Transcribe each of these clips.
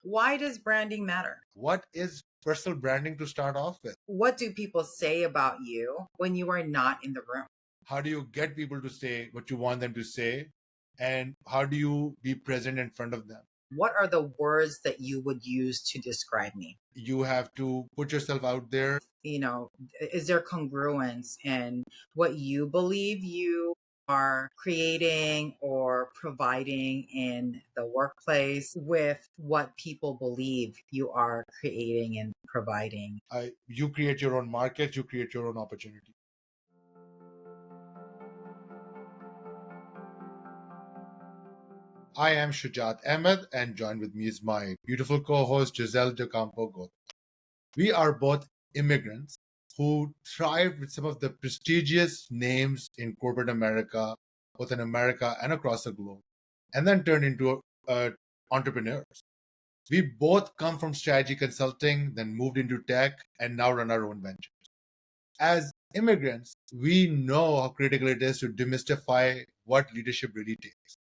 Why does branding matter? What is personal branding to start off with? What do people say about you when you are not in the room? How do you get people to say what you want them to say? And how do you be present in front of them? What are the words that you would use to describe me? You have to put yourself out there. Is there congruence in what you believe you are creating or providing in the workplace with what people believe you are creating and providing? You create your own market, you create your own opportunity. I am Shujaat Ahmed, and joined with me is my beautiful co-host Joselle de Campo. We are both immigrants who thrived with some of the prestigious names in corporate America, both in America and across the globe, and then turned into entrepreneurs. We both come from strategy consulting, then moved into tech, and now run our own ventures. As immigrants, we know how critical it is to demystify what leadership really takes.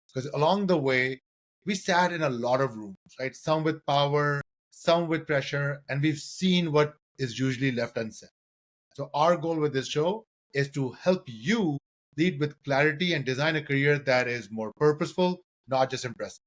Because along the way, we sat in a lot of rooms, right? Some with power, some with pressure, and we've seen what is usually left unsaid. So, our goal with this show is to help you lead with clarity and design a career that is more purposeful, not just impressive.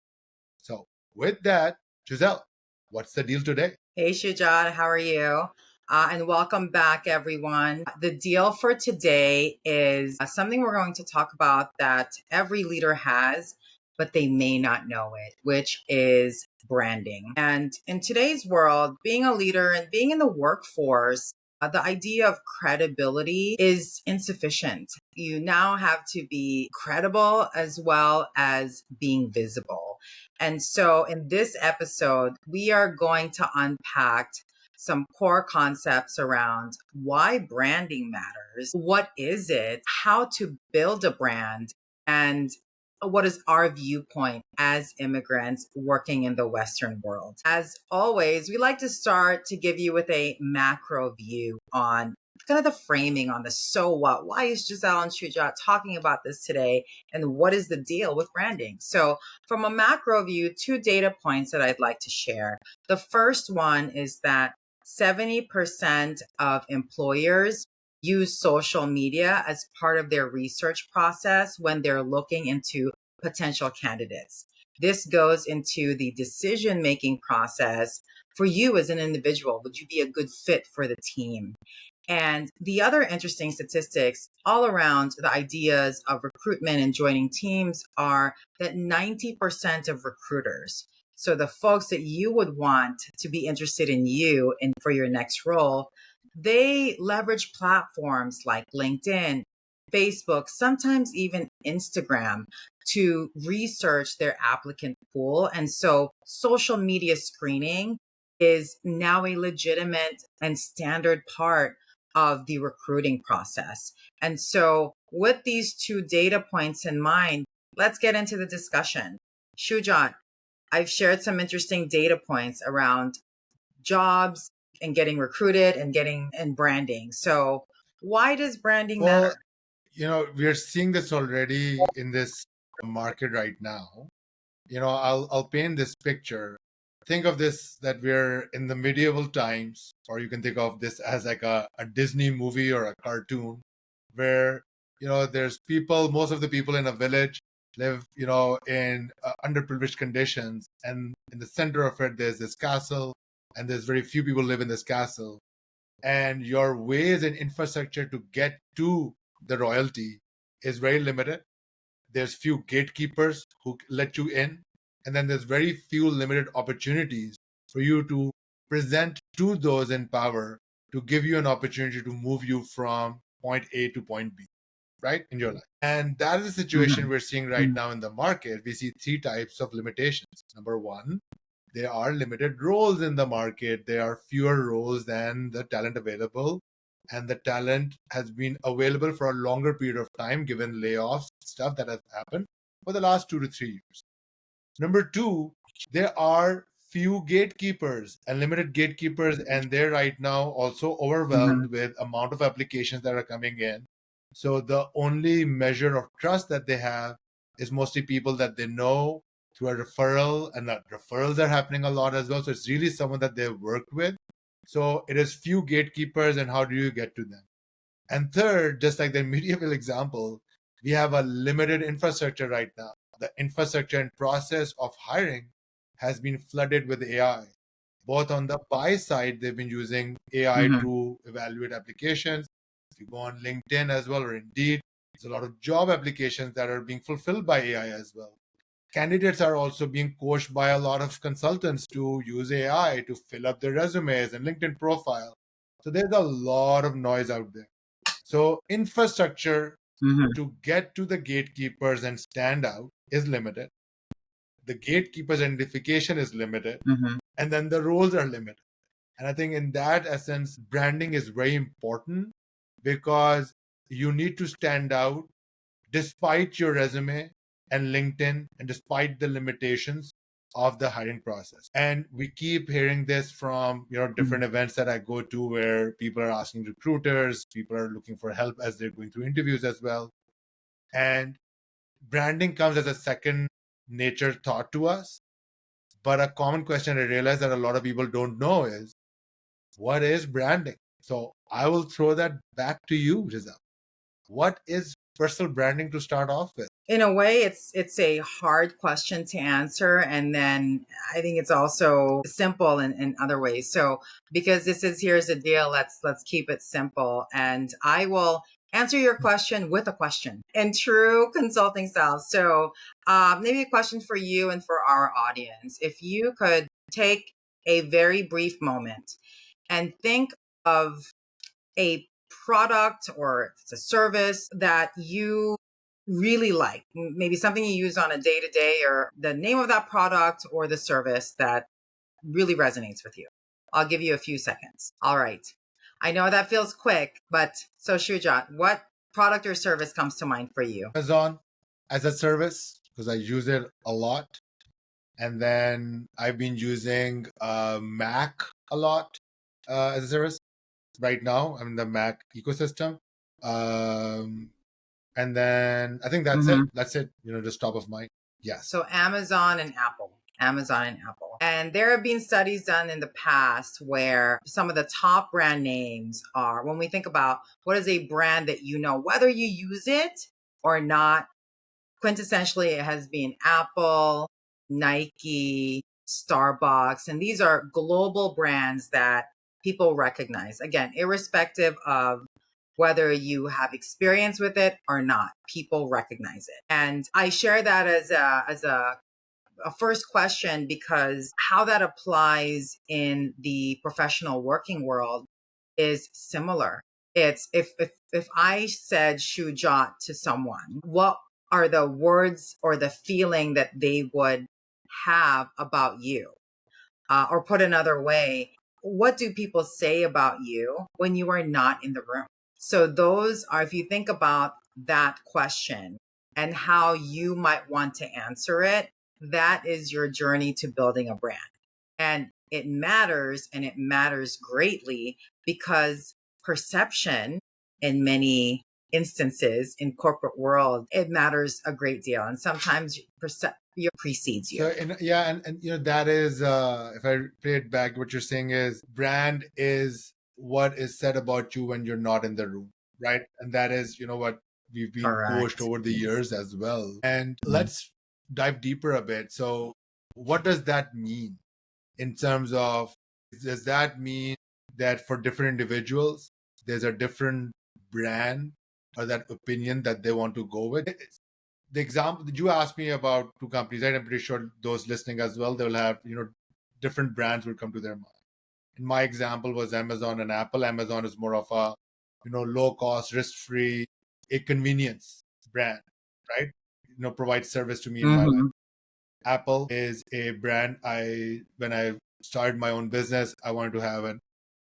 So, with that, Giselle, what's the deal today? Hey, Shujaat, how are you? And welcome back, everyone. The deal for today is something we're going to talk about that every leader has, but they may not know it, which is branding. And in today's world, being a leader and being in the workforce, the idea of credibility is insufficient. You now have to be credible as well as being visible. And so in this episode, we are going to unpack some core concepts around why branding matters, what is it, how to build a brand, and what is our viewpoint as immigrants working in the Western world. As always, we like to start to give you with a macro view on kind of the framing on the so what. Why is Joselle and Shujaat talking about this today? And what is the deal with branding? So from a macro view, 2 data points that I'd like to share. The first one is that 70% of employers use social media as part of their research process when they're looking into potential candidates. This goes into the decision-making process for you as an individual. Would you be a good fit for the team? And the other interesting statistics all around the ideas of recruitment and joining teams are that 90% of recruiters, so the folks that you would want to be interested in you and for your next role, they leverage platforms like LinkedIn, Facebook, sometimes even Instagram to research their applicant pool. And so social media screening is now a legitimate and standard part of the recruiting process. And so with these 2 data points in mind, let's get into the discussion. Shujaat, I've shared some interesting data points around jobs and getting recruited and branding. So why does branding matter? We are seeing this already in this market right now. I'll paint this picture. Think of this that we're in the medieval times, or you can think of this as like a Disney movie or a cartoon where, there's people, most of the people in a village live, in underprivileged conditions. And in the center of it, there's this castle, and there's very few people live in this castle. And your ways and infrastructure to get to the royalty is very limited. There's few gatekeepers who let you in, and then there's very few limited opportunities for you to present to those in power to give you an opportunity to move you from point A to point B, right, in your life. And that is the situation we're seeing right now in the market. We see 3 types of limitations. Number 1, there are limited roles in the market. There are fewer roles than the talent available, and the talent has been available for a longer period of time given layoffs, stuff that has happened for the last 2 to 3 years. Number 2, there are few gatekeepers and limited gatekeepers, and they're right now also overwhelmed with amount of applications that are coming in. So the only measure of trust that they have is mostly people that they know through a referral, and that referrals are happening a lot as well. So it's really someone that they've worked with. So it is few gatekeepers, and how do you get to them? And third, just like the medieval example, we have a limited infrastructure right now. The infrastructure and process of hiring has been flooded with AI. Both on the buy side, they've been using AI Mm-hmm. to evaluate applications. If you go on LinkedIn as well, or Indeed, there's a lot of job applications that are being fulfilled by AI as well. Candidates are also being coached by a lot of consultants to use AI to fill up their resumes and LinkedIn profile. So there's a lot of noise out there. So infrastructure Mm-hmm. to get to the gatekeepers and stand out is limited. The gatekeepers identification is limited, Mm-hmm. and then the roles are limited. And I think in that essence, branding is very important because you need to stand out despite your resume and LinkedIn and despite the limitations of the hiring process. And we keep hearing this from different events that I go to where people are asking recruiters, people are looking for help as they're going through interviews as well. And branding comes as a second nature thought to us. But a common question I realize that a lot of people don't know is, what is branding? So I will throw that back to you, Giselle. What is personal branding to start off with? In a way, it's a hard question to answer, and then I think it's also simple in other ways. So because this is here's the deal, let's keep it simple, and I will answer your question with a question in true consulting style. So maybe a question for you and for our audience. If you could take a very brief moment and think of a product or it's a service that you really like, maybe something you use on a day to day, or the name of that product or the service that really resonates with you. I'll give you a few seconds. All right. I know that feels quick, but so Shujaat, what product or service comes to mind for you? Amazon as a service, because I use it a lot. And then I've been using Mac a lot as a service. Right now, I'm in the Mac ecosystem. And then I think that's it. That's it, just top of mind. Yes. So Amazon and Apple. Amazon and Apple. And there have been studies done in the past where some of the top brand names are, when we think about what is a brand that whether you use it or not, quintessentially it has been Apple, Nike, Starbucks, and these are global brands that people recognize. Again, irrespective of whether you have experience with it or not, people recognize it. And I share that as a first question because how that applies in the professional working world is similar. It's if I said Shujaat to someone, what are the words or the feeling that they would have about you? Or put another way, what do people say about you when you are not in the room? So those are, if you think about that question and how you might want to answer it, that is your journey to building a brand. And it matters, and it matters greatly because perception in many instances in corporate world, it matters a great deal. And sometimes your precedes you. So and that is if I play it back, what you're saying is brand is what is said about you when you're not in the room, right? And that is what we've been coached Correct. over the years as well. And let's dive deeper a bit. So what does that mean in terms of, does that mean that for different individuals there's a different brand or that opinion that they want to go with? The example that you asked me about two companies, right? I'm pretty sure those listening as well, they'll have, different brands will come to their mind. And my example was Amazon and Apple. Amazon is more of a, low cost, risk free, a convenience brand, right? Provides service to me in my life. Apple is a brand. When I started my own business, I wanted to have an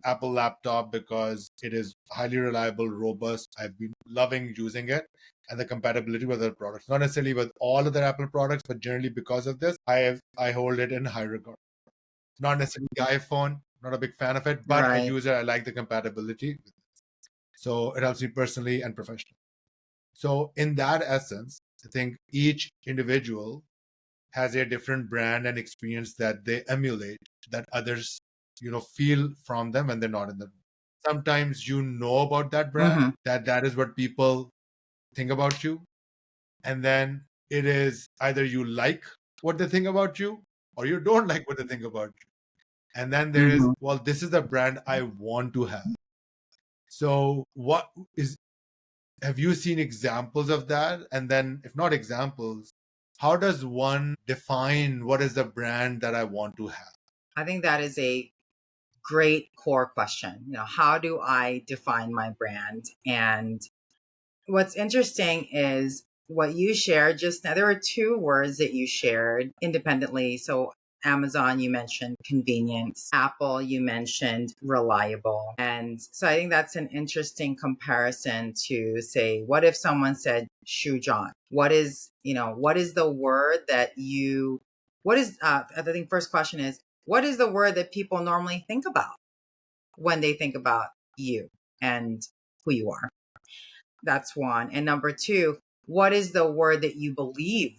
Apple laptop because it is highly reliable, robust. I've been loving using it, and the compatibility with other products. Not necessarily with all other Apple products, but generally because of this, I hold it in high regard. Not necessarily the iPhone, not a big fan of it, but I use it. I like the compatibility. So it helps me personally and professionally. So in that essence, I think each individual has a different brand and experience that they emulate, that others, feel from them when they're not in the room. Sometimes you know about that brand, that is what people think about you. And then it is either you like what they think about you or you don't like what they think about you. And then there is, well, this is the brand I want to have. So have you seen examples of that? And then if not examples, how does one define what is the brand that I want to have? I think that is a great core question. How do I define my brand? And what's interesting is what you shared just now. There were two words that you shared independently. So Amazon, you mentioned convenience. Apple, you mentioned reliable. And so I think that's an interesting comparison to say, what if someone said Shujaat? What is the word that I think first question is, what is the word that people normally think about when they think about you and who you are? That's one. And number two, what is the word that you believe,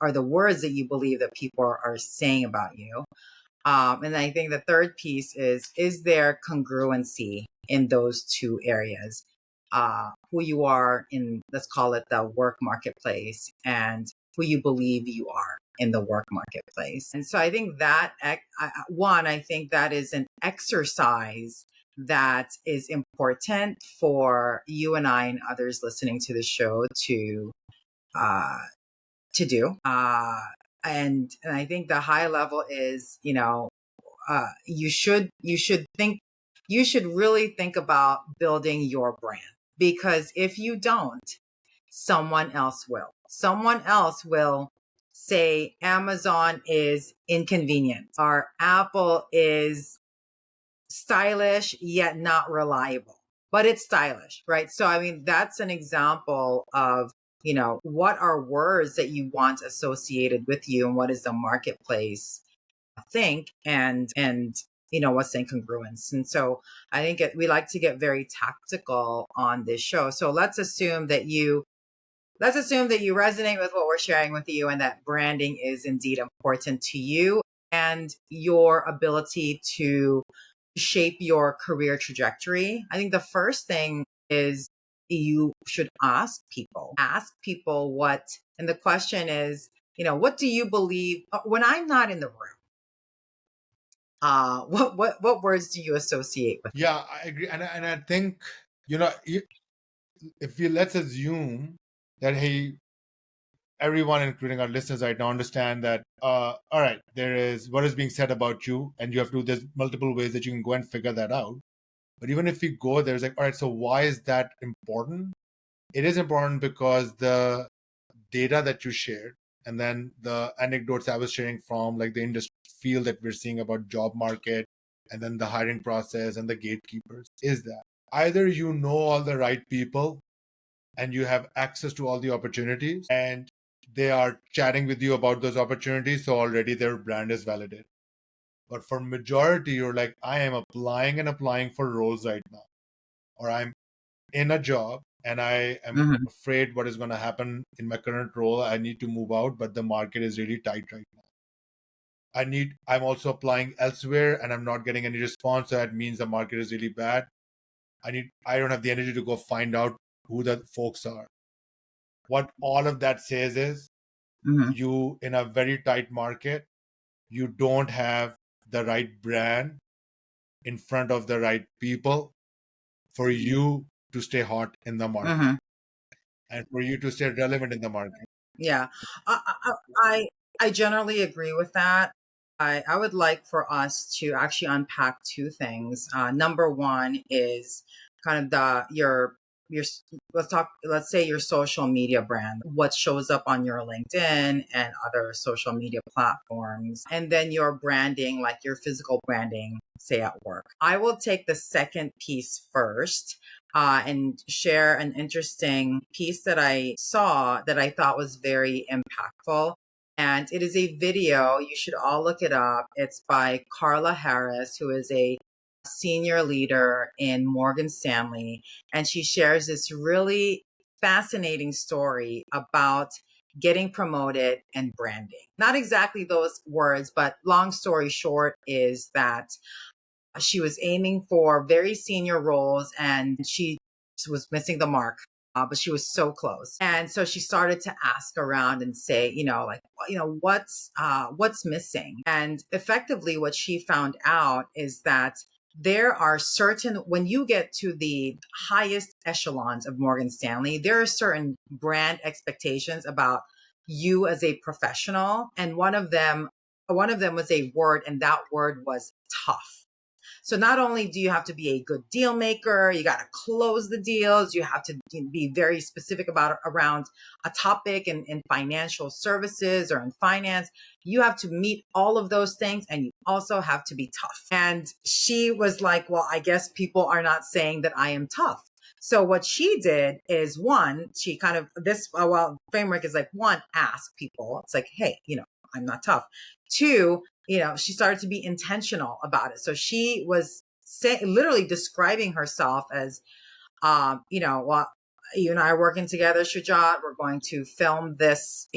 or the words that you believe that people are saying about you? And I think the third piece is there congruency in those two areas? Who you are in, let's call it the work marketplace, and who you believe you are in the work marketplace. And so I think that, I think that is an exercise that is important for you and I and others listening to the show to do. And I think the high level is, you should really think about building your brand, because if you don't, someone else will. Someone else will say Amazon is inconvenient, or Apple is stylish yet not reliable, but it's stylish, right? So, I mean, that's an example of, what are words that you want associated with you, and what is the marketplace think, and what's the incongruence. And so I think we like to get very tactical on this show. So let's assume that you resonate with what we're sharing with you, and that branding is indeed important to you and your ability to shape your career trajectory. I think the first thing is you should ask people what, and the question is, what do you believe when I'm not in the room? What words do you associate with? Yeah, I agree. And I think, if let's assume that, hey, everyone, including our listeners right now, understand that, all right, there is what is being said about you, and there's multiple ways that you can go and figure that out. But even if we go, there's like, all right, so why is that important? It is important because the data that you shared, and then the anecdotes I was sharing from like the industry field that we're seeing about job market, and then the hiring process and the gatekeepers, is that either you know all the right people and you have access to all the opportunities, and they are chatting with you about those opportunities, so already their brand is validated. But for majority, you're like, I am applying for roles right now, or I'm in a job and I am afraid what is going to happen in my current role. I need to move out, but the market is really tight right now. I'm also applying elsewhere and I'm not getting any response. So that means the market is really bad. I don't have the energy to go find out who the folks are. What all of that says is, you, in a very tight market, you don't have the right brand in front of the right people for you to stay hot in the market and for you to stay relevant in the market. Yeah, I generally agree with that. I would like for us to actually unpack two things. Number one is kind of your let's say your social media brand, what shows up on your LinkedIn and other social media platforms, and then your branding, like your physical branding, say at work. I will take the second piece first, and share an interesting piece that I saw that I thought was very impactful. And it is a video. You should all look it up. It's by Carla Harris, who is a senior leader in Morgan Stanley. And she shares this really fascinating story about getting promoted, and branding. Not exactly those words, but long story short is that she was aiming for very senior roles and she was missing the mark. But she was so close, and so she started to ask around and say, like, what's missing? And effectively, what she found out is that there are certain, when you get to the highest echelons of Morgan Stanley, there are certain brand expectations about you as a professional, and one of them was a word, and that word was tough. So not only do you have to be a good deal maker, you got to close the deals, you have to be very specific about around a topic in financial services or in finance. You have to meet all of those things, and you also have to be tough. And she was like, well, I guess people are not saying that I am tough. So what she did is, one, she kind of, framework is like, one, ask people. It's like, hey, I'm not tough. Two, she started to be intentional about it. So she was literally describing herself as, well, you and I are working together, Shujaat. We're going to film this,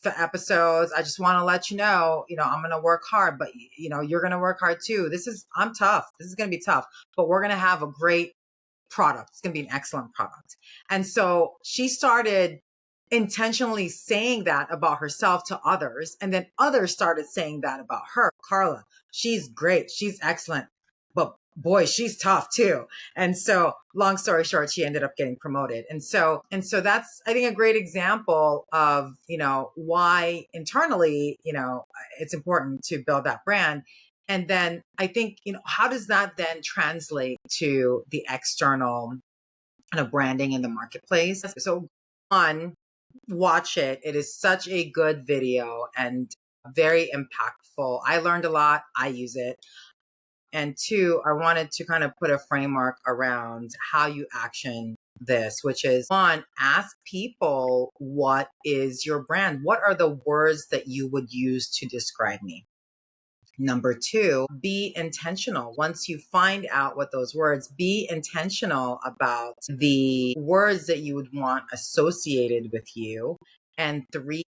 episodes. I just want to let you know, I'm going to work hard, but you're going to work hard too. I'm tough. This is going to be tough, but we're going to have a great product. It's going to be an excellent product. And so she started intentionally saying that about herself to others. And then others started saying that about her. Carla, she's great. She's excellent. But boy, she's tough too. And so long story short, she ended up getting promoted. And so that's, I think, a great example of, why internally, it's important to build that brand. And then I think, how does that then translate to the external kind of branding in the marketplace? So one, watch it. It is such a good video and very impactful. I learned a lot. I use it. And two, I wanted to kind of put a framework around how you action this, which is, one, ask people, what is your brand? What are the words that you would use to describe me? Number two, be intentional. Once you find out what those words, be intentional about the words that you would want associated with you. And three,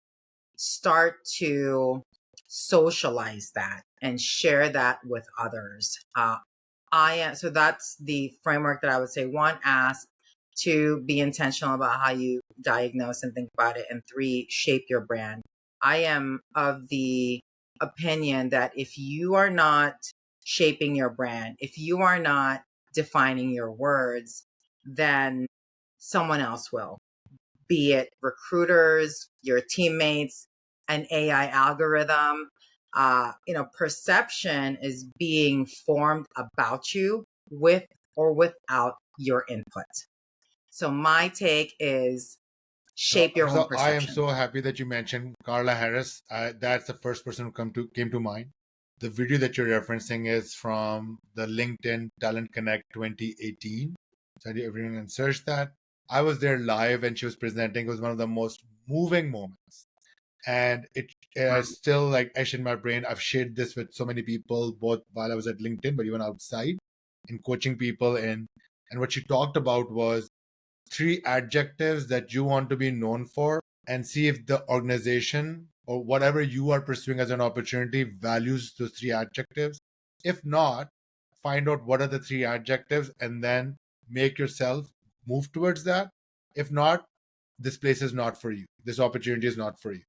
start to socialize that and share that with others. So that's the framework that I would say. One, ask. Two, be intentional about how you diagnose and think about it. And three, shape your brand. I am of the opinion that if you are not shaping your brand, if you are not defining your words, then someone else will, be it recruiters, your teammates, an AI algorithm. Perception is being formed about you with or without your input. So my take is shape your own So I am perception. so happy that you mentioned Carla Harris. That's the first person who came to mind. The video that you're referencing is from the LinkedIn Talent Connect 2018. So everyone can search that. I was there live and she was presenting. It was one of the most moving moments. And it is still like etched in my brain. I've shared this with so many people, both while I was at LinkedIn, but even outside in coaching people. And what she talked about was 3 adjectives that you want to be known for, and see if the organization or whatever you are pursuing as an opportunity values those 3 adjectives. If not, find out what are the 3 adjectives and then make yourself move towards that. If not, this place is not for you. This opportunity is not for you.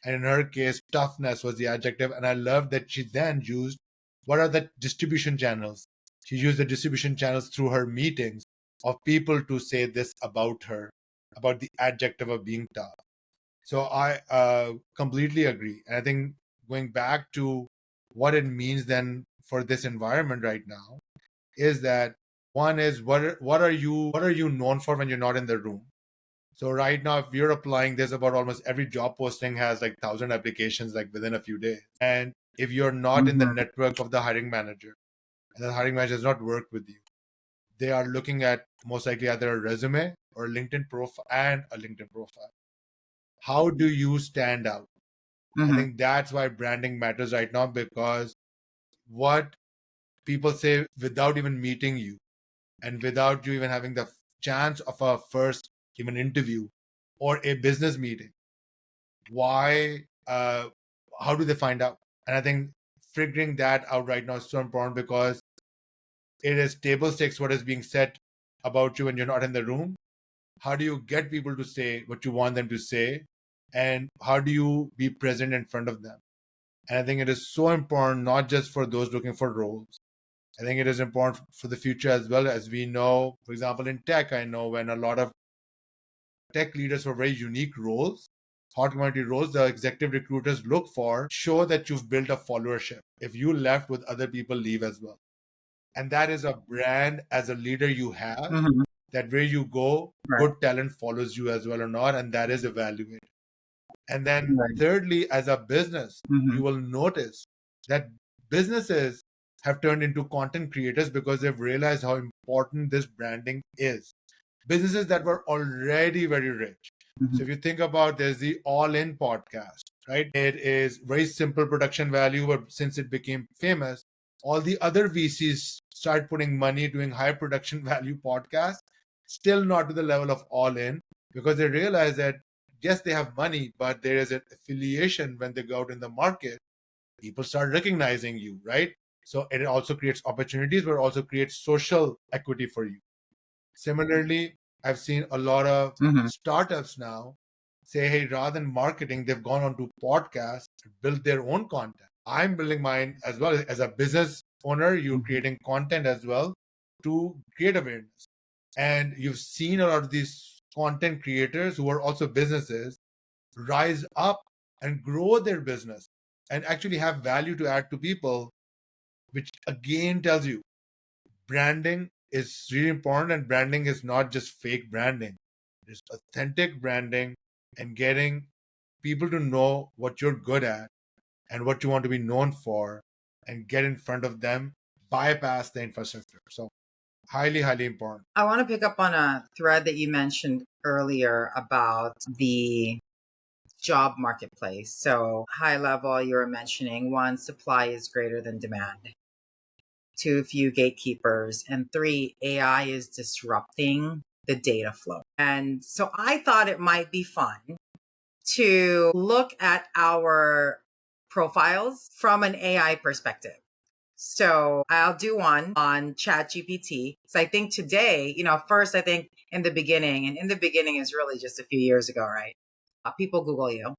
And in her case, toughness was the adjective. And I love that she then used, what are the distribution channels? She used the distribution channels through her meetings of people to say this about her, about the adjective of being tough. So I completely agree. And I think going back to what it means then for this environment right now is that, one is, what are you known for when you're not in the room? So right now, if you're applying, there's about almost every job posting has like 1,000 applications like within a few days. And if you're not in the network of the hiring manager, and the hiring manager has not worked with you, they are looking at most likely either a resume or a LinkedIn profile. How do you stand out? I think that's why branding matters right now, because what people say without even meeting you and without you even having the chance of a first even interview or a business meeting, why, how do they find out? And I think figuring that out right now is so important, because it is table stakes what is being said about you when you're not in the room. How do you get people to say what you want them to say? And how do you be present in front of them? And I think it is so important, not just for those looking for roles. I think it is important for the future as well. As we know, for example, in tech, I know when a lot of tech leaders for very unique roles, hot commodity roles, the executive recruiters look for, show that you've built a followership. If you left with other people, leave as well. And that is a brand as a leader you have, that where you go, Right. good talent follows you as well or not, and that is evaluated. And then Right. thirdly, as a business, you will notice that businesses have turned into content creators because they've realized how important this branding is. Businesses that were already very rich. So if you think about, there's the All In podcast, right? It is very simple production value, but since it became famous, all the other VCs start putting money doing high production value podcasts, still not to the level of All In, because they realize that yes, they have money, but there is an affiliation when they go out in the market. People start recognizing you, right? So it also creates opportunities, but also creates social equity for you. Similarly, I've seen a lot of startups now say, hey, rather than marketing, they've gone on to podcasts, build their own content. I'm building mine as well. As a business owner, you're creating content as well to create awareness. And you've seen a lot of these content creators who are also businesses rise up and grow their business and actually have value to add to people, which again tells you branding is really important. And branding is not just fake branding, it's authentic branding and getting people to know what you're good at and what you want to be known for and get in front of them, bypass the infrastructure. So highly, highly important. I want to pick up on a thread that you mentioned earlier about the job marketplace. So, high level, you were mentioning one, supply is greater than demand, two, few gatekeepers, and three, AI is disrupting the data flow. And so, I thought it might be fun to look at our profiles from an AI perspective. So I'll do one on ChatGPT. So I think today, first, I think in the beginning, and in the beginning is really just a few years ago, right? People Google you.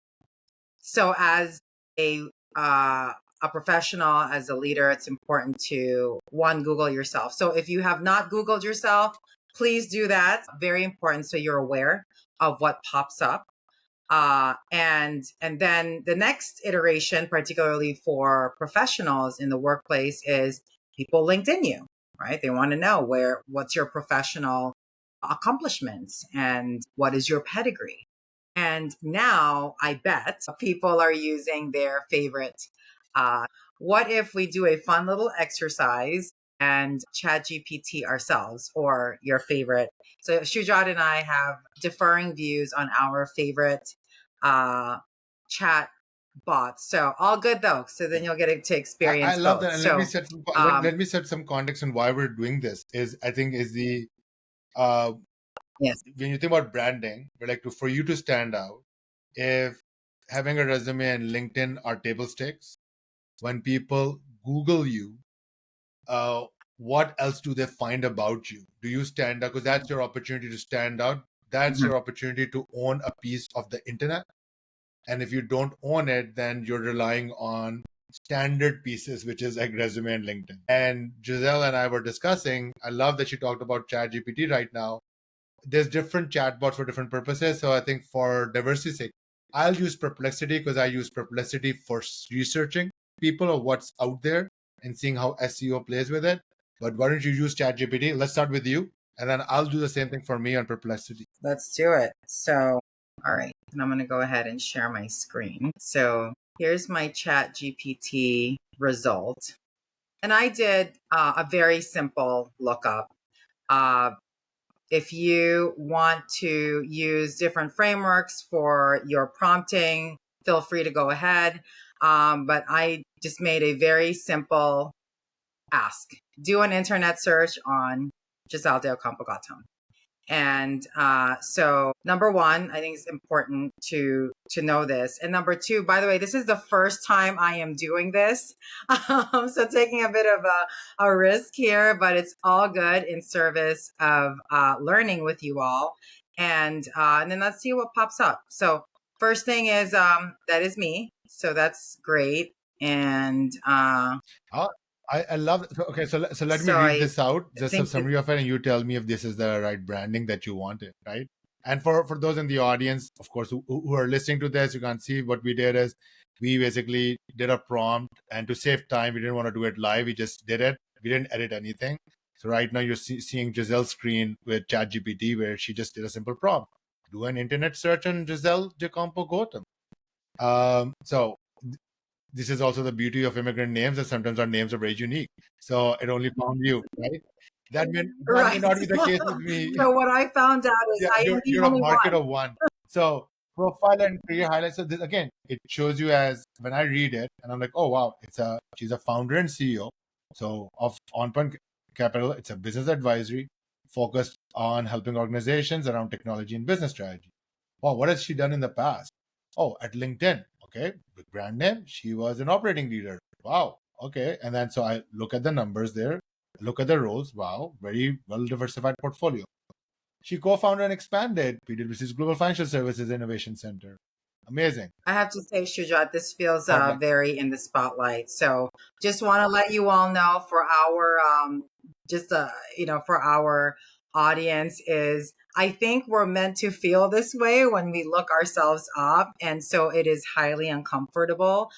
So as a a professional, as a leader, it's important to one, Google yourself. So if you have not Googled yourself, please do that. Very important, so you're aware of what pops up. And then the next iteration, particularly for professionals in the workplace, is people LinkedIn you, right? They want to know what's your professional accomplishments and what is your pedigree. And now I bet people are using their favorite. What if we do a fun little exercise and chat GPT ourselves, or your favorite? So Shujaat and I have differing views on our favorite chat bots. So all good though. So then you'll get to experience I love both. that. And So let me set some context on why we're doing this. Is I think is the yes. when you think about branding, we're like for you to stand out, if having a resume and LinkedIn are table stakes, when people Google you, what else do they find about you? Do you stand out? Because that's your opportunity to stand out. That's your opportunity to own a piece of the internet. And if you don't own it, then you're relying on standard pieces, which is like resume and LinkedIn. And Giselle and I were discussing, I love that she talked about ChatGPT right now. There's different chatbots for different purposes. So I think for diversity's sake, I'll use Perplexity because I use Perplexity for researching people or what's out there and seeing how SEO plays with it. But why don't you use ChatGPT? Let's start with you, and then I'll do the same thing for me on Perplexity. Let's do it. So, all right. And I'm going to go ahead and share my screen. So here's my chat GPT result. And I did a very simple lookup. If you want to use different frameworks for your prompting, feel free to go ahead. But I just made a very simple ask. Do an internet search on Giselle Del Campo Gaton. And so number one, I think it's important to know this. And number two, by the way, this is the first time I am doing this. So taking a bit of a risk here, but it's all good in service of learning with you all. And then let's see what pops up. So first thing is that is me. So that's great. And Oh, I love it. Okay, so let me so read I this out, just a think summary of it, and you tell me if this is the right branding that you wanted, right? And for those in the audience, of course, who are listening to this, you can see what we did is we basically did a prompt, and to save time, we didn't want to do it live. We just did it. We didn't edit anything. So right now you're seeing Giselle's screen with ChatGPT, where she just did a simple prompt: do an internet search on Giselle Jacompo Gautam. So this is also the beauty of immigrant names, that sometimes our names are very unique. So it only found you, right? That may right. not be the case with me. So what I found out is Yeah, I am the you're a only market one. of one. So profile and career highlights. So this again, it shows you as when I read it, and I'm like, oh wow, she's a founder and CEO. So of On Capital, it's a business advisory focused on helping organizations around technology and business strategy. Wow, what has she done in the past? Oh, at LinkedIn. Okay, big brand name. She was an operating leader. Wow. Okay. And then so I look at the numbers there, look at the roles. Wow, very well diversified portfolio. She co-founded and expanded PwC's Global Financial Services Innovation Center. Amazing. I have to say, Shujaat, this feels Outlet. very in the spotlight. So just want to let you all know for our just for our audience is I think we're meant to feel this way when we look ourselves up, and so it is highly uncomfortable.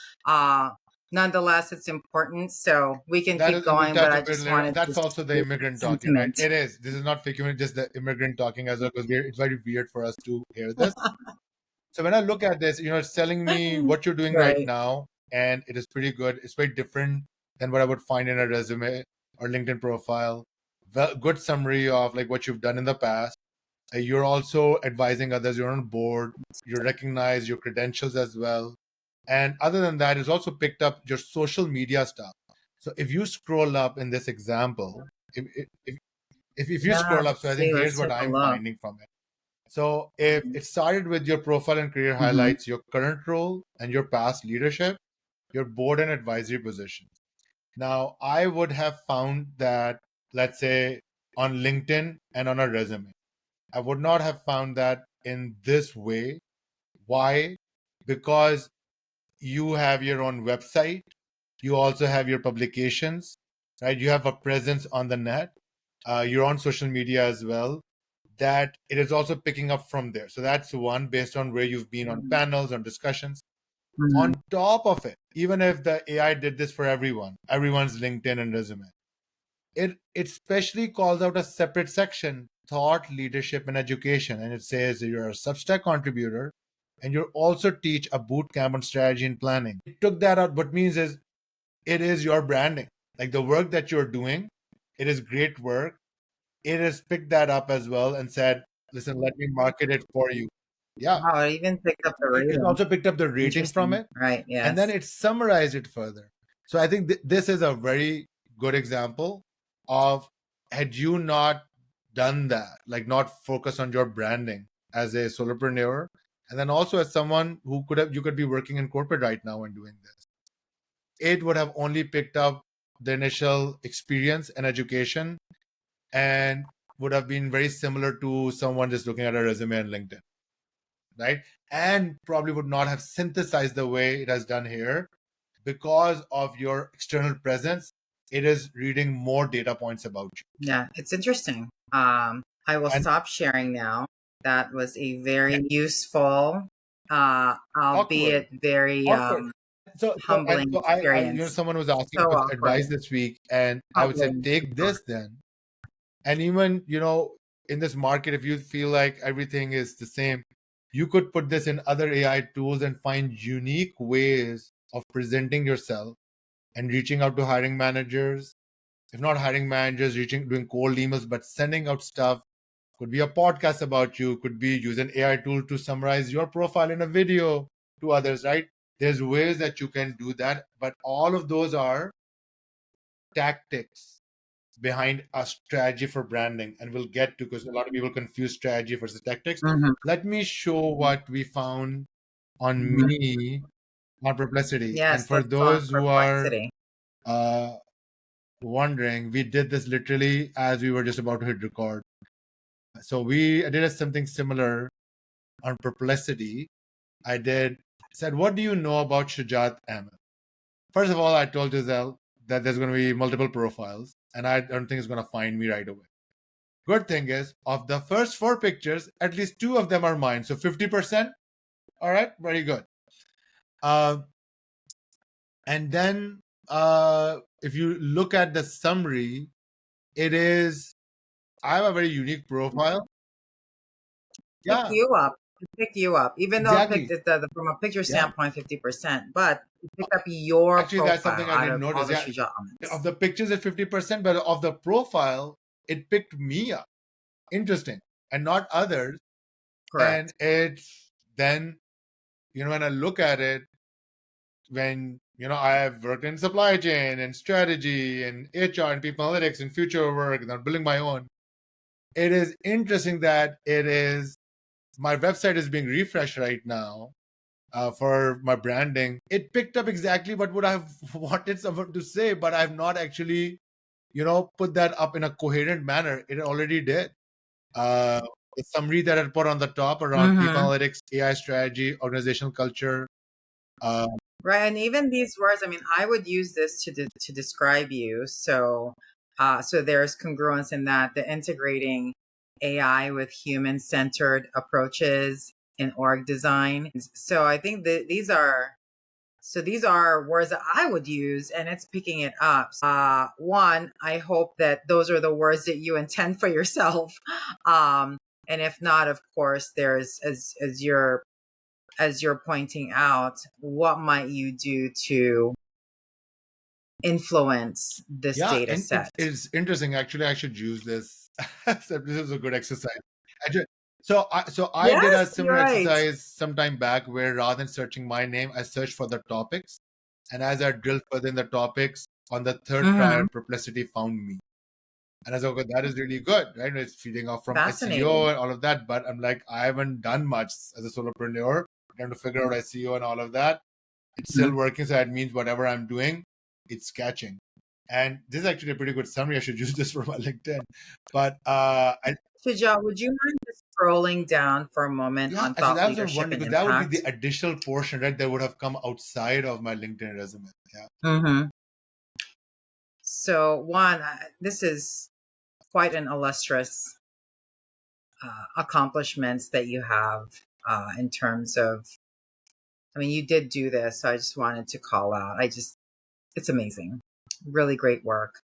Nonetheless, it's important, so we can That keep is, and we'll going. But touch a I bit just later. wanted That's to also the immigrant talking, right? sentiment. It is. This is not fake, just the immigrant talking as well, because it's very weird for us to hear this. So when I look at this, it's telling me what you're doing right Right. now, and it is pretty good. It's very different than what I would find in a resume or LinkedIn profile. Good summary of like what you've done in the past. You're also advising others. You're on board. You recognize your credentials as well. And other than that, it's also picked up your social media stuff. So if you scroll up in this example, if you Yeah, scroll up, so I let's see. think Let's here's what take a I'm look. finding from it. So if it started with your profile and career Mm-hmm. highlights, your current role and your past leadership, your board and advisory positions. Now, I would have found that, let's say, on LinkedIn and on a resume. I would not have found that in this way. Why? Because you have your own website, you also have your publications, right? You have a presence on the net, you're on social media as well, that it is also picking up from there. So that's one, based on where you've been on panels, on discussions. Mm-hmm. On top of it, even if the AI did this for everyone's LinkedIn and resume, it specially calls out a separate section, thought, leadership, and education. And it says you're a Substack contributor and you also teach a boot camp on strategy and planning. It took that out. What means is it is your branding. Like the work that you're doing, it is great work. It has picked that up as well and said, listen, let me market it for you. Yeah. Wow, it even picked up the It rating. also picked up the rating from Interesting. it, Right. and then Yes. it summarized it further. So I think this is a very good example of, had you not done that, like not focus on your branding as a solopreneur, and then also as someone who you could be working in corporate right now and doing this, it would have only picked up the initial experience and education, and would have been very similar to someone just looking at a resume on LinkedIn, right? And probably would not have synthesized the way it has done here, because of your external presence. It is reading more data points about you. Yeah, it's interesting. I will And stop sharing now. That was a very yeah, useful, awkward, albeit very awkward. humbling experience. Someone was asking So for awkward, advice this week, and I would say, humbling. take this then. And even, in this market, if you feel like everything is the same, you could put this in other AI tools and find unique ways of presenting yourself and reaching out to hiring managers. If not hiring managers, doing cold emails, but sending out stuff. Could be a podcast about you, could be use an AI tool to summarize your profile in a video to others, right? There's ways that you can do that, but all of those are tactics. behind a strategy for branding, and we'll get to, because a lot of people confuse strategy versus tactics. Mm-hmm. Let me show what we found on Mm-hmm. me on Perplexity. And Yes, for let's go on those who are Perplexity. uh, wondering, we did this literally as we were just about to hit record. So I did something similar on Perplexity. I said, what do you know about Shujaat Ahmed? First of all, I told Joselle that there's going to be multiple profiles, and I don't think it's going to find me right away. Good thing is, of the first 4 pictures, at least 2 of them are mine. So 50%. All right, very good. And then if you look at the summary, I have a very unique profile. Picked Yeah, you up. It picked you up, even though it picked exactly. from a picture Yeah. standpoint 50%, but it picked up your Actually, that's profile something I out didn't of all notice. the Yeah. Shuja Of Ahmeds. the pictures at 50%, but of the profile, it picked me up. Interesting. And not others. And Correct. it's then, when I look at it, when, I have worked in supply chain and strategy and HR and people analytics and future work, and I'm building my own. It is interesting that my website is being refreshed right now for my branding. It picked up exactly what would I've wanted someone to say, but I've not actually, put that up in a coherent manner. It already did. Uh, the summary that I put on the top around people Mm-hmm. analytics, AI strategy, organizational culture. Uh, Right, and even these words, I mean, I would use this to describe you. So, so there's congruence in that the integrating AI with human-centered approaches in org design. So I think that these are words that I would use, and it's picking it up. One, I hope that those are the words that you intend for yourself. And if not, of course, there's as you're pointing out, what might you do to influence this yeah, data and set? it's interesting. Actually, I should use this. So this is a good exercise. Actually, so I did a Yes, you're similar right. exercise some time back where rather than searching my name, I searched for the topics. And as I drilled further in the topics, on the third try, Mm-hmm. Perplexity found me. And I said, okay, that is really good, right? It's feeding off from SEO Fascinating. and all of that. But I'm like, I haven't done much as a solopreneur. Trying to figure out SEO and all of that. It's still working. So that means whatever I'm doing, it's catching. And this is actually a pretty good summary. I should use this for my LinkedIn. But Shuja, would you mind just scrolling down for a moment yeah, on so thought that was leadership wondering and because that would be the impact? additional portion, right? That would have come outside of my LinkedIn resume. Yeah. Mm-hmm. So, one, this is quite an illustrious accomplishments that you have in terms of, I mean, you did do this. So I just wanted to call out. It's amazing. Really great work.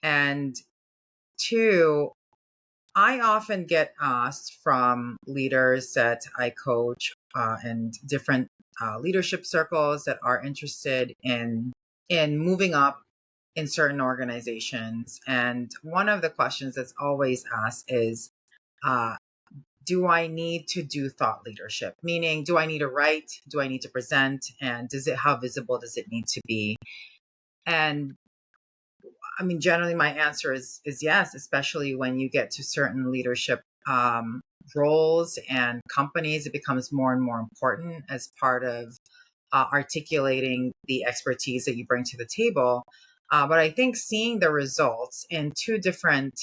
And two, I often get asked from leaders that I coach and different leadership circles that are interested in moving up in certain organizations. And one of the questions that's always asked is, uh, do I need to do thought leadership? Meaning, do I need to write? Do I need to present? And how visible does it need to be? And I mean, generally, my answer is yes, especially when you get to certain leadership roles and companies. It becomes more and more important as part of articulating the expertise that you bring to the table. But I think seeing the results in 2 different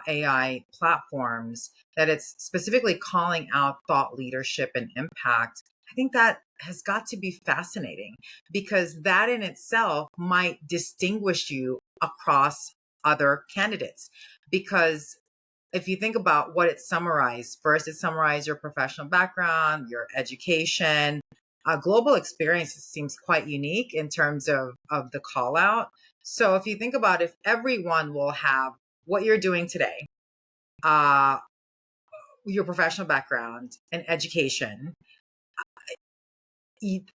AI platforms, that it's specifically calling out thought leadership and impact, I think that has got to be fascinating, because that in itself might distinguish you across other candidates. Because if you think about what it summarized, first it summarized your professional background, your education, global experience seems quite unique in terms of the call out. So if you think about, if everyone will have what you're doing today, uh, your professional background and education,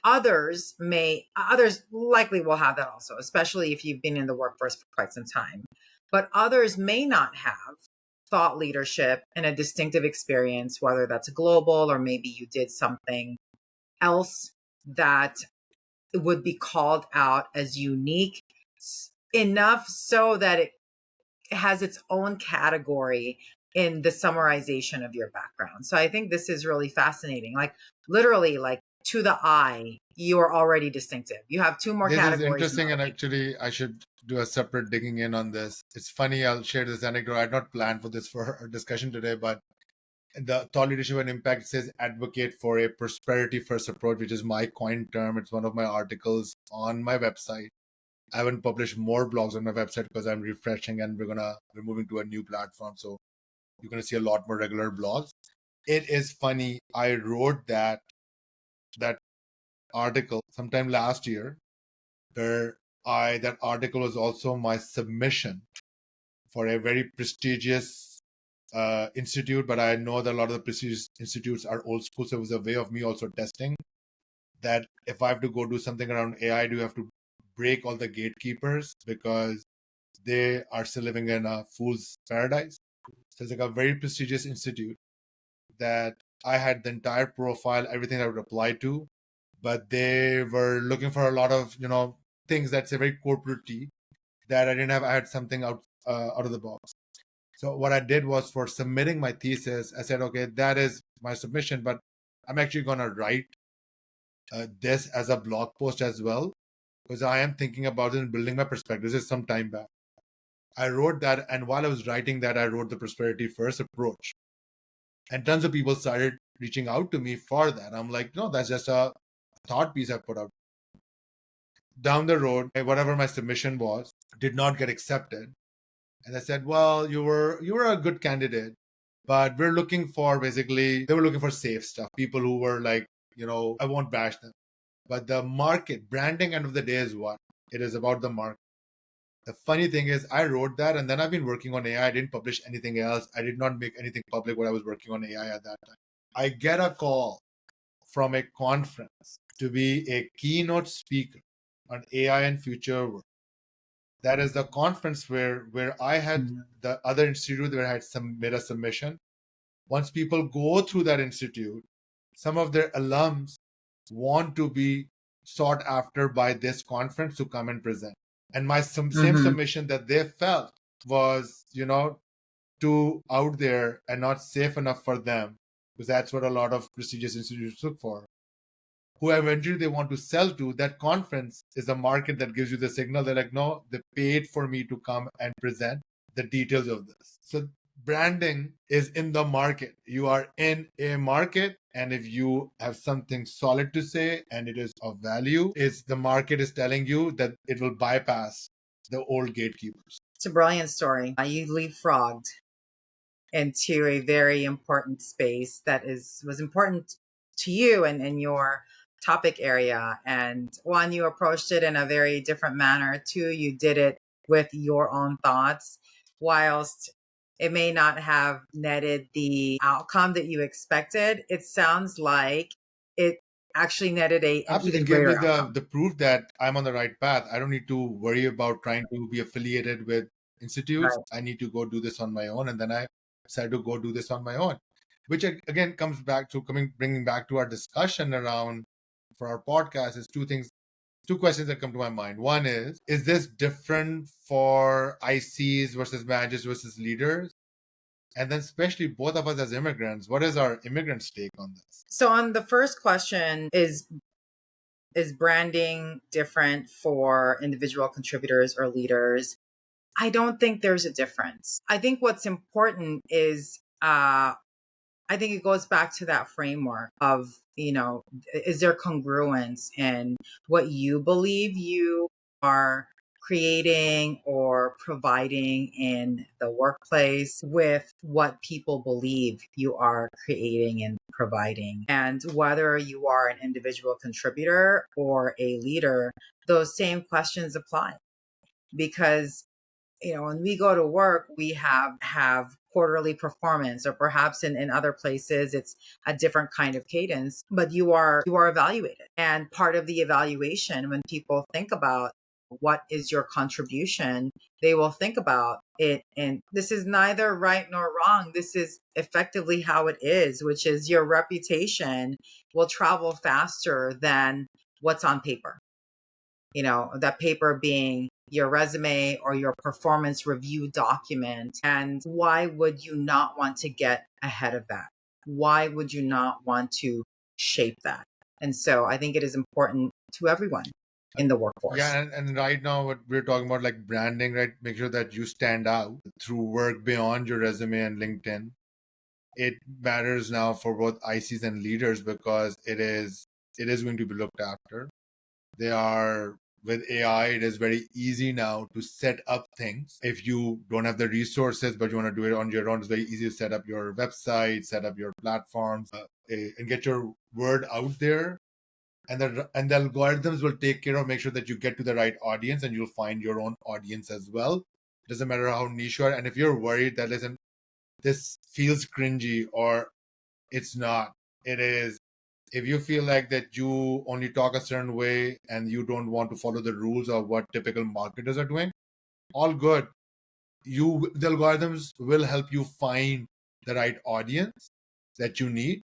others likely will have that also, especially if you've been in the workforce for quite some time. But others may not have thought leadership and a distinctive experience, whether that's global or maybe you did something else that would be called out as unique enough so that it has its own category in the summarization of your background. So I think this is really fascinating. Like literally, like to the eye, you are already distinctive. You have two more This is categories now. interesting, and actually, I should do a separate digging in on this. It's funny, I'll share this anecdote. I had not planned for this for our discussion today, but the thought leadership and impact says advocate for a prosperity first approach, which is my coined term. It's one of my articles on my website. I haven't published more blogs on my website because I'm refreshing and we're moving to a new platform. So you're gonna see a lot more regular blogs. It is funny. I wrote that article sometime last year, where that article was also my submission for a very prestigious institute, but I know that a lot of the prestigious institutes are old school, so it was a way of me also testing that if I have to go do something around AI, do you have to break all the gatekeepers because they are still living in a fool's paradise? So it's like a very prestigious institute that I had the entire profile, everything I would apply to, but they were looking for a lot of things that's a very corporate that I didn't have. I had something out of the box. So what I did was, for submitting my thesis, I said, okay, that is my submission, but I'm actually going to write this as a blog post as well, because I am thinking about it and building my perspective. This is some time back. I wrote that, and while I was writing that, I wrote the prosperity first approach. And tons of people started reaching out to me for that. I'm like, no, that's just a thought piece I put out. Down the road, whatever my submission was did not get accepted. And I said, well, you were a good candidate, but we're looking for, basically, they were looking for safe stuff. People who were like, I won't bash them. But the market, branding, end of the day, is what? It is about the market. The funny thing is, I wrote that, and then I've been working on AI. I didn't publish anything else. I did not make anything public when I was working on AI at that time. I get a call from a conference to be a keynote speaker on AI and future work. That is the conference where I had the other institute where I had made a submission. Once people go through that institute, some of their alums want to be sought after by this conference to come and present. And my same submission that they felt was, too out there and not safe enough for them, because that's what a lot of prestigious institutes look for. Who eventually they want to sell to, that conference is a market that gives you the signal. They're like, no, they paid for me to come and present the details of this. So branding is in the market. You are in a market, and if you have something solid to say and it is of value, is the market is telling you that it will bypass the old gatekeepers. It's a brilliant story. You leapfrogged into a very important space that was important to you and in your topic area. And one, you approached it in a very different manner. Two, you did it with your own thoughts, whilst it may not have netted the outcome that you expected. It sounds like it actually netted an Absolutely, even it gave me greater outcome. the proof that I'm on the right path. I don't need to worry about trying to be affiliated with institutes. Right. I need to go do this on my own, and then I decided to go do this on my own, which again comes back to bringing back to our discussion around for our podcast is two questions that come to my mind. One is this different for ICs versus managers versus leaders? And then especially both of us as immigrants, what is our immigrant stake on this? So on the first question, is branding different for individual contributors or leaders? I don't think there's a difference. I think what's important is I think it goes back to that framework of, is there congruence in what you believe you are creating or providing in the workplace with what people believe you are creating and providing. And whether you are an individual contributor or a leader, those same questions apply, because when we go to work, we have quarterly performance, or perhaps in other places it's a different kind of cadence, but you are evaluated. And part of the evaluation, when people think about what is your contribution, they will think about it, and this is neither right nor wrong. This is effectively how it is, which is your reputation will travel faster than what's on paper. That paper being your resume or your performance review document. And why would you not want to get ahead of that? Why would you not want to shape that? And so I think it is important to everyone in the workforce. Yeah, and right now what we're talking about, like branding, right? Make sure that you stand out through work beyond your resume and LinkedIn. It matters now for both ICs and leaders because it is going to be looked after. They are with AI, it is very easy now to set up things. If you don't have the resources, but you want to do it on your own, it's very easy to set up your website, set up your platforms, and get your word out there. And the algorithms will take care of make sure that you get to the right audience, and you'll find your own audience as well. Doesn't matter how niche you are. And if you're worried that, listen, this feels cringy or it's not, it is. If you feel like that you only talk a certain way and you don't want to follow the rules of what typical marketers are doing, all good. The algorithms will help you find the right audience that you need.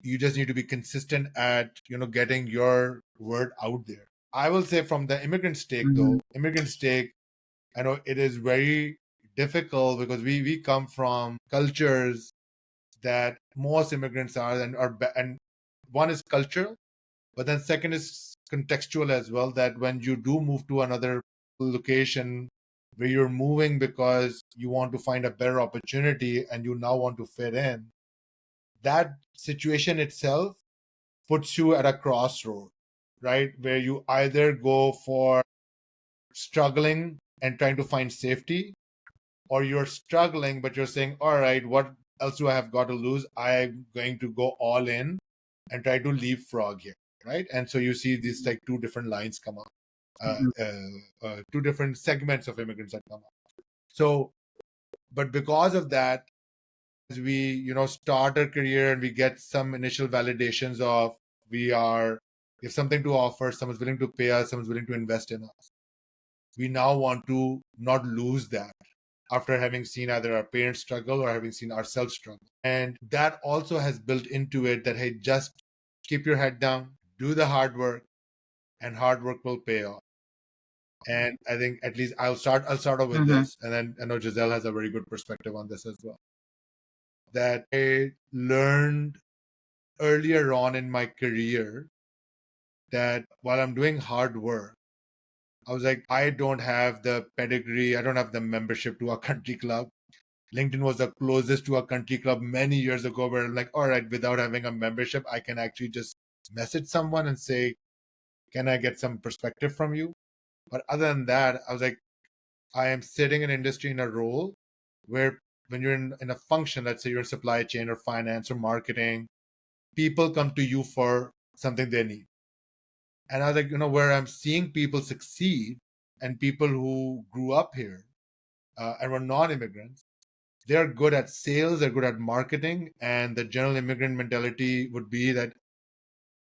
You just need to be consistent at getting your word out there. I will say from the immigrant stake, though, immigrant stake, I know it is very difficult because we come from cultures that most immigrants are and one is cultural, but then second is contextual as well, that when you do move to another location where you're moving because you want to find a better opportunity and you now want to fit in, that situation itself puts you at a crossroad, right? Where you either go for struggling and trying to find safety, or you're struggling, but you're saying, all right, what else do I have got to lose? I'm going to go all in and try to leapfrog here, right? And so you see these like two different lines come up, two different segments of immigrants that come up. So, but because of that, as we start our career and we get some initial validations of we have something to offer, someone's willing to pay us, someone's willing to invest in us, we now want to not lose that after having seen either our parents struggle or having seen ourselves struggle. And that also has built into it that, hey, just keep your head down, do the hard work, and hard work will pay off. And I think at least I'll start off with this, and then I know Joselle has a very good perspective on this as well. That I learned earlier on in my career that while I'm doing hard work, I was like, I don't have the pedigree, I don't have the membership to a country club. LinkedIn was the closest to a country club many years ago where I'm like, all right, without having a membership, I can actually just message someone and say, can I get some perspective from you? But other than that, I was like, I am sitting in industry in a role where when you're in a function, let's say you're in supply chain or finance or marketing, people come to you for something they need. And I was like, where I'm seeing people succeed and people who grew up here and were non-immigrants, they're good at sales, they're good at marketing, and the general immigrant mentality would be that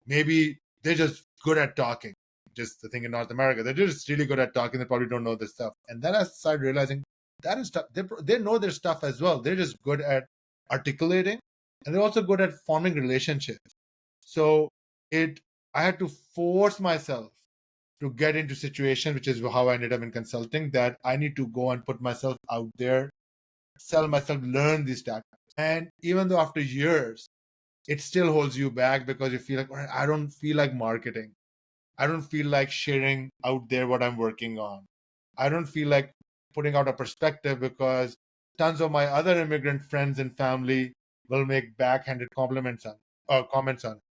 maybe they're just good at talking. Just the thing in North America, they're just really good at talking. They probably don't know this stuff. And then I started realizing that is stuff. They know their stuff as well. They're just good at articulating, and they're also good at forming relationships. So I had to force myself to get into situation, which is how I ended up in consulting, that I need to go and put myself out there, sell myself, learn these tactics. And even though after years, it still holds you back because you feel like, all right, I don't feel like marketing. I don't feel like sharing out there what I'm working on. I don't feel like putting out a perspective because tons of my other immigrant friends and family will make backhanded compliments on comments on it.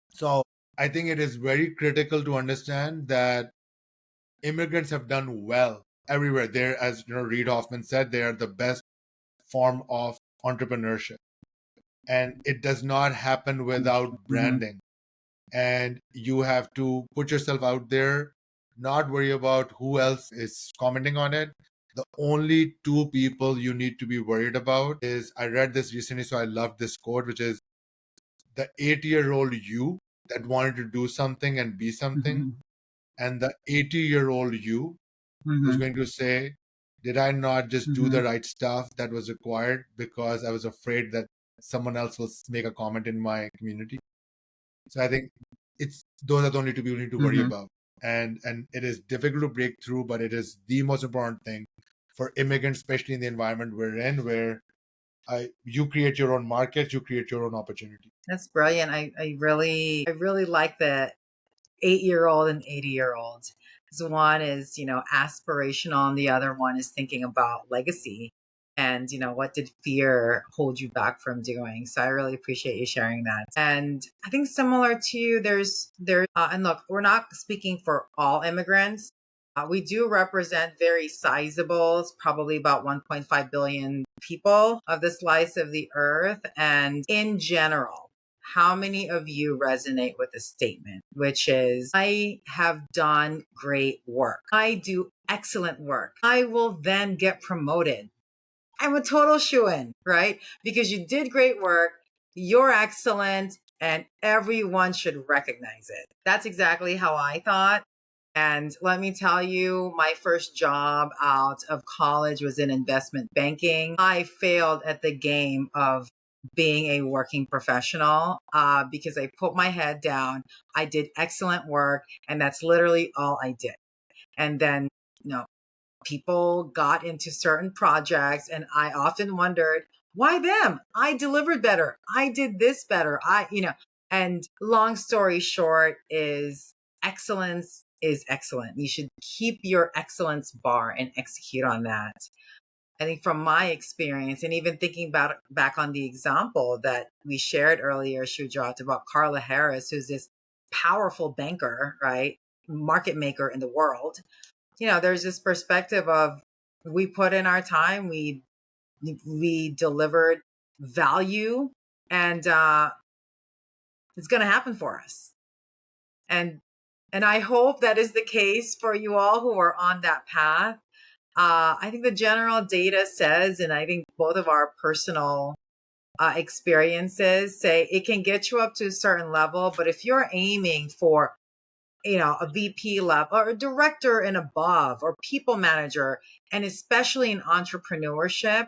So I think it is very critical to understand that immigrants have done well everywhere. They're, as Reid Hoffman said, they are the best form of entrepreneurship. And it does not happen without branding. And you have to put yourself out there, not worry about who else is commenting on it. The only two people you need to be worried about is, I read this recently, so I loved this quote, which is the 8-year-old you that wanted to do something and be something, and the 80-year-old you who's going to say, did I not just do the right stuff that was required because I was afraid that someone else will make a comment in my community? So I think those are the only two people you need to worry about. and it is difficult to break through, but it is the most important thing for immigrants, especially in the environment we're in, where you create your own markets, you create your own opportunity. That's brilliant. I really like the 8-year-old and 80-year-old. Because one is, aspirational, and the other one is thinking about legacy. And, what did fear hold you back from doing? So I really appreciate you sharing that. And I think similar to you, and look, we're not speaking for all immigrants. We do represent very sizable, it's probably about 1.5 billion people of the slice of the earth. And in general, how many of you resonate with the statement, which is, I have done great work. I do excellent work. I will then get promoted. I'm a total shoo-in, right? Because you did great work, you're excellent, and everyone should recognize it. That's exactly how I thought. And let me tell you, my first job out of college was in investment banking. I failed at the game of being a working professional because I put my head down. I did excellent work, and that's literally all I did. And then, people got into certain projects, and I often wondered, why them? I delivered better. I did this better. And long story short is, excellence is excellent. You should keep your excellence bar and execute on that. I think from my experience, and even thinking about back on the example that we shared earlier, Shujaat, about Carla Harris, who's this powerful banker, right? Market maker in the world. There's this perspective of, we put in our time, we delivered value, and it's going to happen for us. And I hope that is the case for you all who are on that path. I think the general data says, and I think both of our personal experiences say, it can get you up to a certain level, but if you're aiming for a VP level or a director and above, or people manager, and especially in entrepreneurship,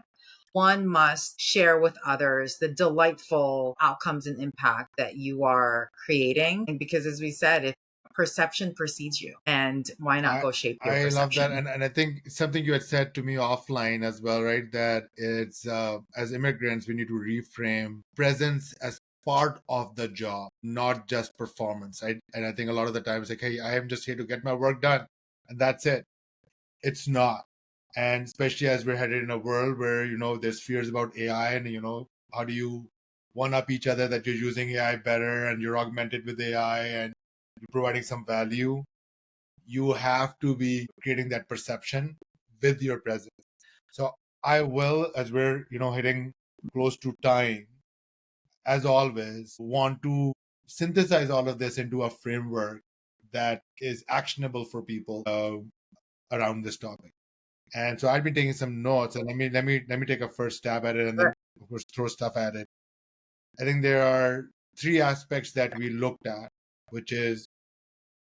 one must share with others the delightful outcomes and impact that you are creating. And because, as we said, if perception precedes you, and why not I go shape your I love that, perception? and I think something you had said to me offline as well, right? That it's as immigrants we need to reframe presence as part of the job, not just performance. And I think a lot of the times, like, hey, I am just here to get my work done, and that's it. It's not, and especially as we're headed in a world where there's fears about AI, and how do you one up each other that you're using AI better and you're augmented with AI and you're providing some value. You have to be creating that perception with your presence. So I will, as we're hitting close to time, as always, want to synthesize all of this into a framework that is actionable for people around this topic. And so I've been taking some notes, and let me take a first stab at it, and then of course throw stuff at it. I think there are three aspects that we looked at, which is,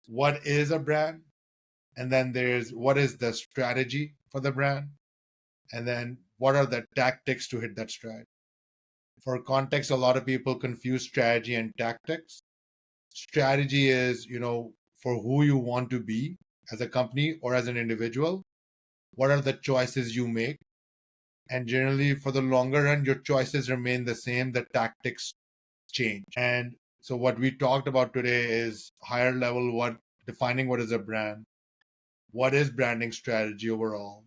what is a brand? And then there's, what is the strategy for the brand? And then what are the tactics to hit that strategy? For context, a lot of people confuse strategy and tactics. Strategy is, for who you want to be as a company or as an individual. What are the choices you make? And generally, for the longer run, your choices remain the same, the tactics change. And so what we talked about today is higher level, defining what is a brand, what is branding strategy overall,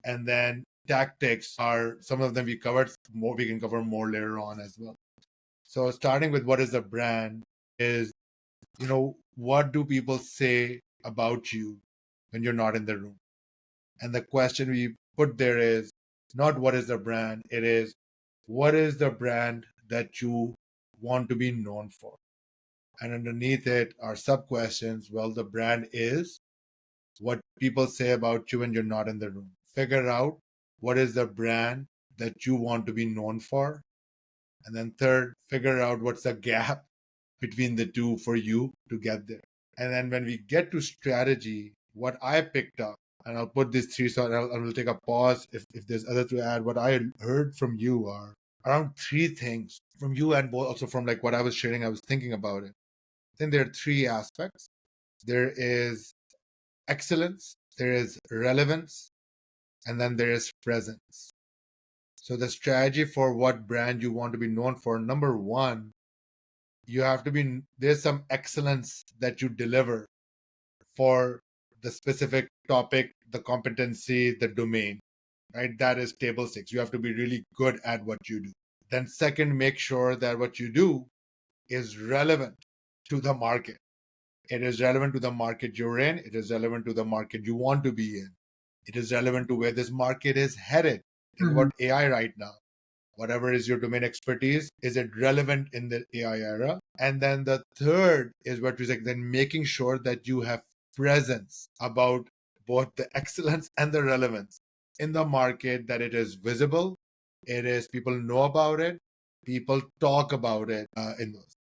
and then tactics are some of them we covered more. We can cover more later on as well. So starting with what is a brand is, what do people say about you when you're not in the room? And the question we put there is not what is the brand, it is, what is the brand that you want to be known for? And underneath it are sub questions. Well, the brand is what people say about you when you're not in the room. Figure out what is the brand that you want to be known for. And then third, figure out what's the gap between the two for you to get there. And then when we get to strategy, what I picked up, and I'll put these three, so I will take a pause if there's other to add. What I heard from you are around three things from you, and also from like what I was sharing, I was thinking about it. I think there are three aspects. There is excellence, there is relevance, and then there is presence. So the strategy for what brand you want to be known for, number one, you have to be, there's some excellence that you deliver for the specific topic, the competency, the domain, right? That is table stakes. You have to be really good at what you do. Then second, make sure that what you do is relevant to the market. It is relevant to the market you're in. It is relevant to the market you want to be in. It is relevant to where this market is headed. Think Mhm. about AI right now. Whatever is your domain expertise, is it relevant in the AI era? And then the third is what we say, then making sure that you have presence about both the excellence and the relevance in the market, that it is visible, it is people know about it, people talk about it in those.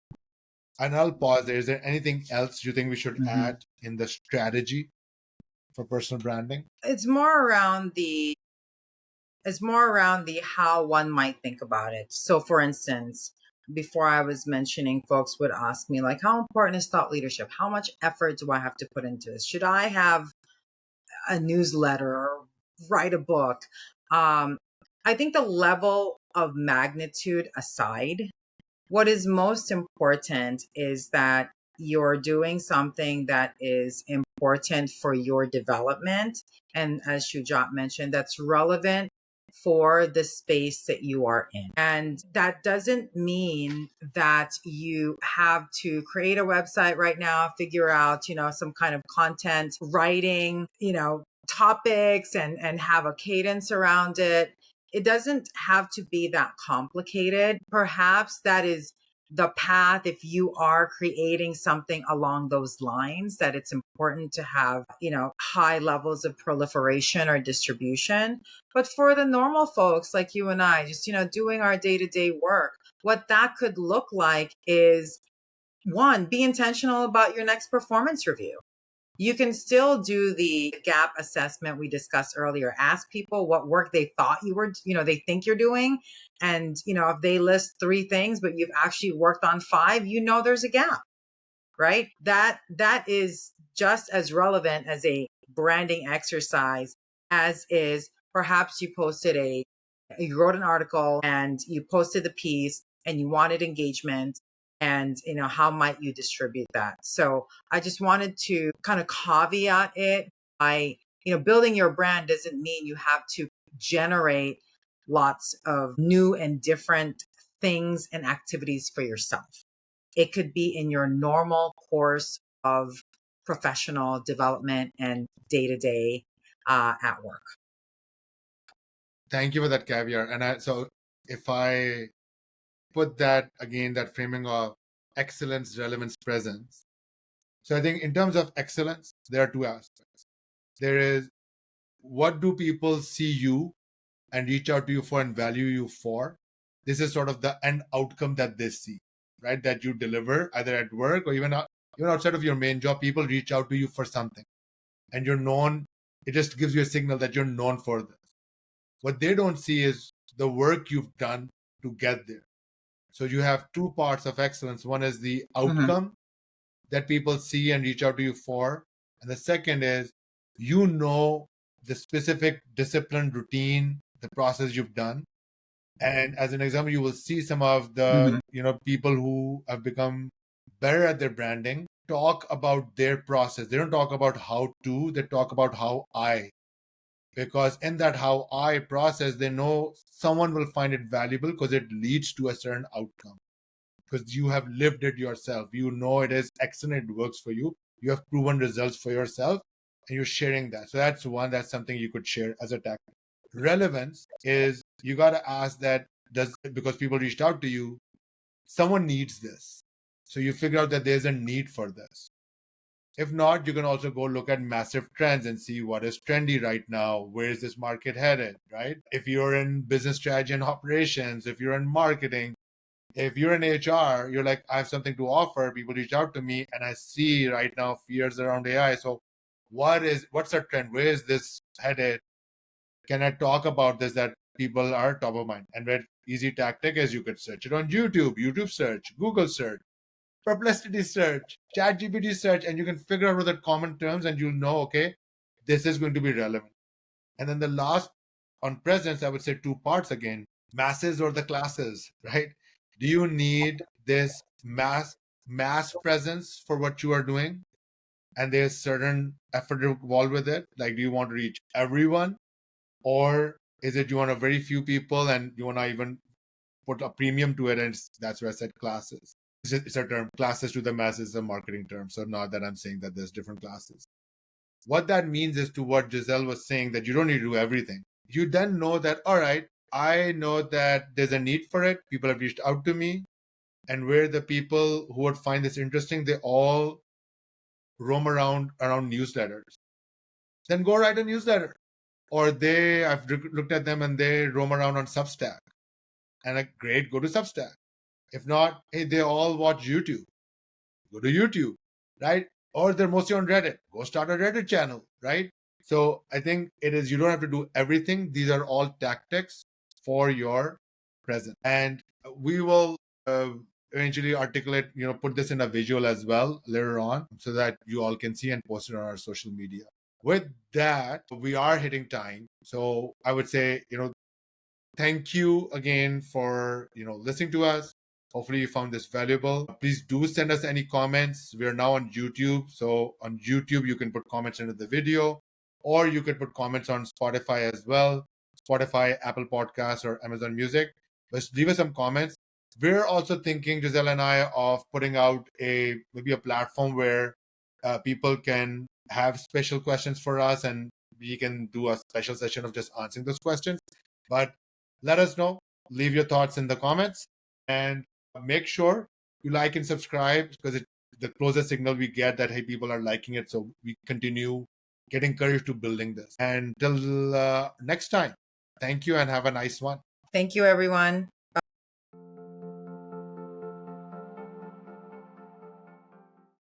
And I'll pause there. Is there anything else you think we should Mhm. add in the strategy for personal branding? It's more around the how one might think about it. So for instance, before I was mentioning, folks would ask me like, how important is thought leadership? How much effort do I have to put into this? Should I have a newsletter or write a book? Um, I think the level of magnitude aside, what is most important is that you're doing something that is important for your development. And as Shujaat mentioned, that's relevant for the space that you are in. And that doesn't mean that you have to create a website right now, figure out, some kind of content writing, topics and have a cadence around it. It doesn't have to be that complicated. Perhaps that is the path if you are creating something along those lines, that it's important to have, high levels of proliferation or distribution. But for the normal folks like you and I, just, doing our day-to-day work, what that could look like is, one, be intentional about your next performance review. You can still do the gap assessment we discussed earlier. Ask people what work they thought you were, they think you're doing. And, if they list 3 things, but you've actually worked on 5, there's a gap, right? That is just as relevant as a branding exercise as is perhaps you wrote an article and you posted the piece and you wanted engagement, and how might you distribute that? So I just wanted to kind of caveat it by, building your brand doesn't mean you have to generate lots of new and different things and activities for yourself. It could be in your normal course of professional development and day to day at work. Thank you for that caveat. So if I put that again, that framing of excellence, relevance, presence. So I think in terms of excellence, there are 2 aspects. There is, what do people see you and reach out to you for and value you for? This is sort of the end outcome that they see, right? That you deliver either at work or even outside of your main job. People reach out to you for something, and you're known. It just gives you a signal that you're known for this. What they don't see is the work you've done to get there. So you have 2 parts of excellence. One is the Mm-hmm. outcome that people see and reach out to you for. And the second is, the specific discipline, routine, the process you've done. And as an example, you will see some of the, Mm-hmm. people who have become better at their branding talk about their process. They don't talk about how to, they talk about how I. Because in that how I process, they know someone will find it valuable because it leads to a certain outcome. Because you have lived it yourself. You know it is excellent, it works for you. You have proven results for yourself and you're sharing that. So that's one, that's something you could share as a tactic. Relevance is, you got to ask that, because people reached out to you, someone needs this. So you figure out that there's a need for this. If not, you can also go look at massive trends and see what is trendy right now. Where is this market headed, right? If you're in business strategy and operations, if you're in marketing, if you're in HR, you're like, I have something to offer. People reach out to me, and I see right now fears around AI. So, what's the trend? Where is this headed? Can I talk about this that people are top of mind? And very easy tactic is you could search it on YouTube, YouTube search, Google search. Perplexity search, ChatGPT search, and you can figure out what the common terms, and you'll know, okay, this is going to be relevant. And then the last on presence, I would say two parts again: masses or the classes, right? Do you need this mass presence for what you are doing? And there's certain effort involved with it. Like, do you want to reach everyone? Or is it you want a very few people and you want to even put a premium to it? And that's where I said classes. It's a term. Classes to the masses is a marketing term. So not that I'm saying that there's different classes. What that means is to what Joselle was saying, that you don't need to do everything. You then know that, all right, I know that there's a need for it. People have reached out to me. And where the people who would find this interesting, they all roam around newsletters. Then go write a newsletter. Or I've looked at them and they roam around on Substack. And great, go to Substack. If not, hey, they all watch YouTube. Go to YouTube, right? Or they're mostly on Reddit. Go start a Reddit channel, right? So I think it is, you don't have to do everything. These are all tactics for your present. And we will eventually articulate, put this in a visual as well later on so that you all can see and post it on our social media. With that, we are hitting time. So I would say, thank you again for, listening to us. Hopefully you found this valuable. Please do send us any comments. We are now on YouTube. So on YouTube, you can put comments under the video, or you could put comments on Spotify as well. Spotify, Apple Podcasts, or Amazon Music. Just leave us some comments. We're also thinking, Joselle and I, of putting out maybe a platform where people can have special questions for us, and we can do a special session of just answering those questions. But let us know. Leave your thoughts in the comments, and make sure you like and subscribe, because it's the closest signal we get that, hey, people are liking it. So we continue getting encouraged to building this. And till next time, thank you and have a nice one. Thank you, everyone.